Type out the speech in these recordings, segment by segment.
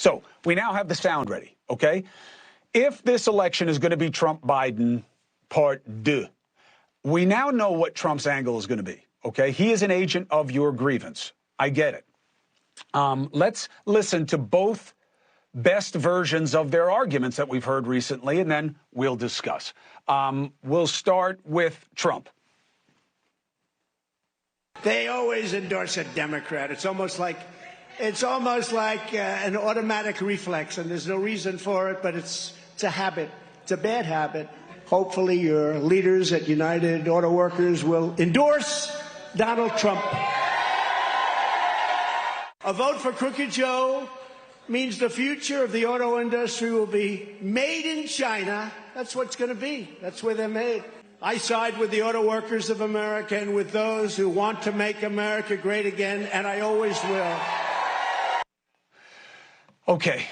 So we now have the sound ready, okay? If this election is going to be Trump-Biden part deux, we now know what Trump's angle is going to be, okay? He is an agent of your grievance. I get it. Let's listen to both best versions of their arguments that we've heard recently, and then we'll discuss. We'll start with Trump. They always endorse a Democrat. It's almost like an automatic reflex, and there's no reason for it, but it's a habit. It's a bad habit. Hopefully your leaders at United Auto Workers will endorse Donald Trump. A vote for Crooked Joe means the future of the auto industry will be made in China. That's what it's going to be. That's where they're made. I side with the auto workers of America and with those who want to make America great again, and I always will. Okay.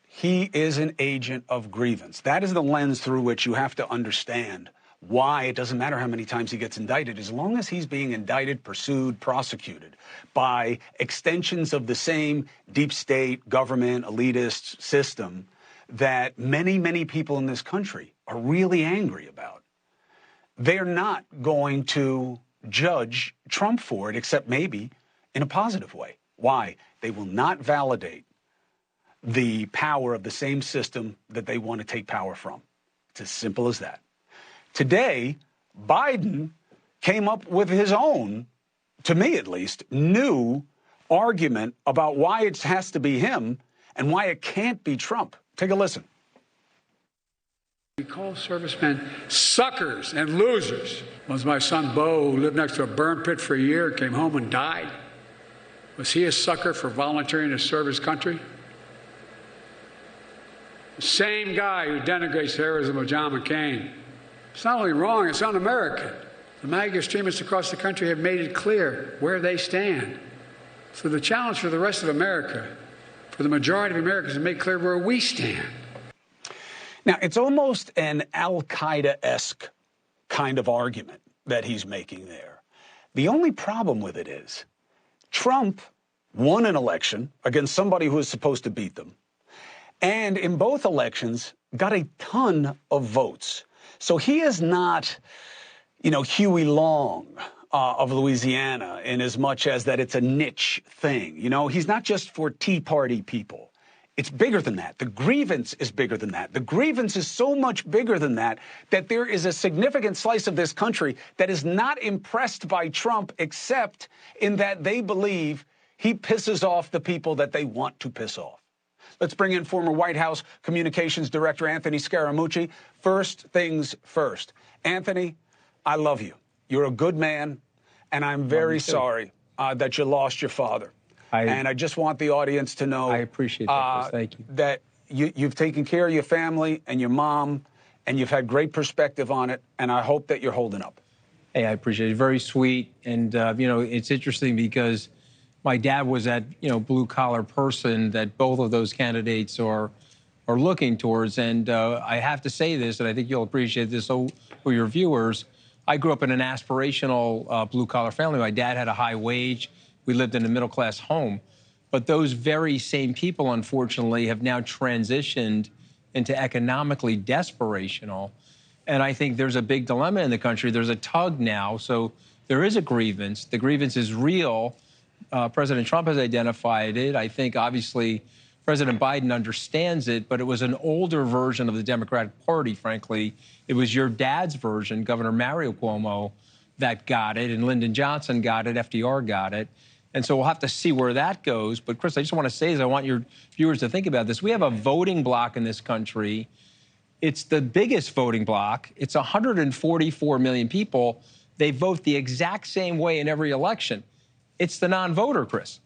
He is an agent of grievance. That is the lens through which you have to understand why it doesn't matter how many times he gets indicted, as long as he's being indicted, pursued, prosecuted by extensions of the same deep state, government, elitist system that many, many people in this country are really angry about. They're not going to judge Trump for it, except maybe in a positive way. Why? They will not validate the power of the same system that they want to take power from. It's as simple as that. Today, Biden came up with his own, to me at least, new argument about why it has to be him and why it can't be Trump. Take a listen. We call servicemen suckers and losers. Was my son Bo, who lived next to a burn pit for a year, came home and died? Was he a sucker for volunteering to serve his country? The same guy who denigrates the heroism of John McCain. It's not only wrong, it's un-American. The MAGA extremists across the country have made it clear where they stand. So the challenge for the rest of America, for the majority of Americans, is to make clear where we stand. Now, it's almost an Al-Qaeda-esque kind of argument that he's making there. The only problem with it is Trump won an election against somebody who was supposed to beat them, and in both elections got a ton of votes. So he is not, Huey Long of Louisiana in as much as that it's a niche thing. He's not just for Tea Party people. It's bigger than that. The grievance is bigger than that. The grievance is so much bigger than that there is a significant slice of this country that is not impressed by Trump, except in that they believe he pisses off the people that they want to piss off. Let's bring in former White House Communications Director Anthony Scaramucci. First things first. Anthony, I love you. You're a good man, and I'm very sorry that you lost your father. And I just want the audience to know I appreciate that, Chris. Thank you. That you've taken care of your family and your mom, and you've had great perspective on it, and I hope that you're holding up. Hey, I appreciate it. Very sweet. And, it's interesting because my dad was that, blue-collar person that both of those candidates are looking towards. And I have to say this, and I think you'll appreciate this for your viewers. I grew up in an aspirational blue-collar family. My dad had a high wage. We lived in a middle-class home. But those very same people, unfortunately, have now transitioned into economically desperational. And I think there's a big dilemma in the country. There's a tug now. So there is a grievance. The grievance is real. President Trump has identified it. I think, obviously, President Biden understands it, but it was an older version of the Democratic Party, frankly. It was your dad's version, Governor Mario Cuomo, that got it, and Lyndon Johnson got it, FDR got it. And so we'll have to see where that goes. But, Chris, I just want to say, I want your viewers to think about this. We have a voting bloc in this country. It's the biggest voting bloc. It's 144 million people. They vote the exact same way in every election. It's the non-voter, Chris.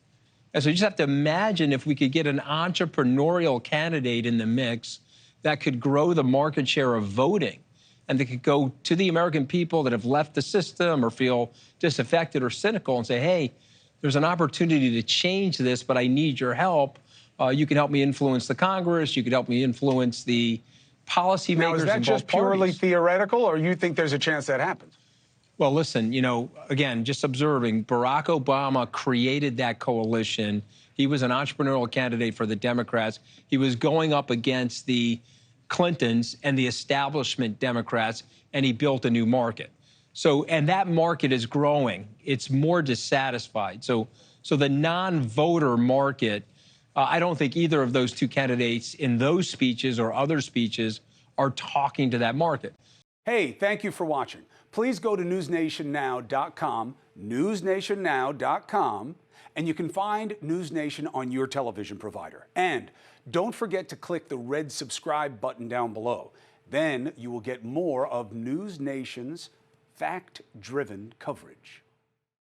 And so you just have to imagine if we could get an entrepreneurial candidate in the mix that could grow the market share of voting and that could go to the American people that have left the system or feel disaffected or cynical and say, hey, there's an opportunity to change this, but I need your help. You can help me influence the Congress. You can help me influence the policymakers. Now, is that just purely parties. Theoretical, or you think there's a chance that happens? Well, listen, again, just observing, Barack Obama created that coalition. He He was an entrepreneurial candidate for the Democrats. He was going up against the Clintons and the establishment Democrats, and he built a new market. So, and that market is growing. It's more dissatisfied. So the non-voter market, I don't think either of those two candidates in those speeches or other speeches are talking to that market. Hey, thank you for watching. Please go to newsnationnow.com, newsnationnow.com, and you can find NewsNation on your television provider. And don't forget to click the red subscribe button down below. Then you will get more of NewsNation's fact-driven coverage.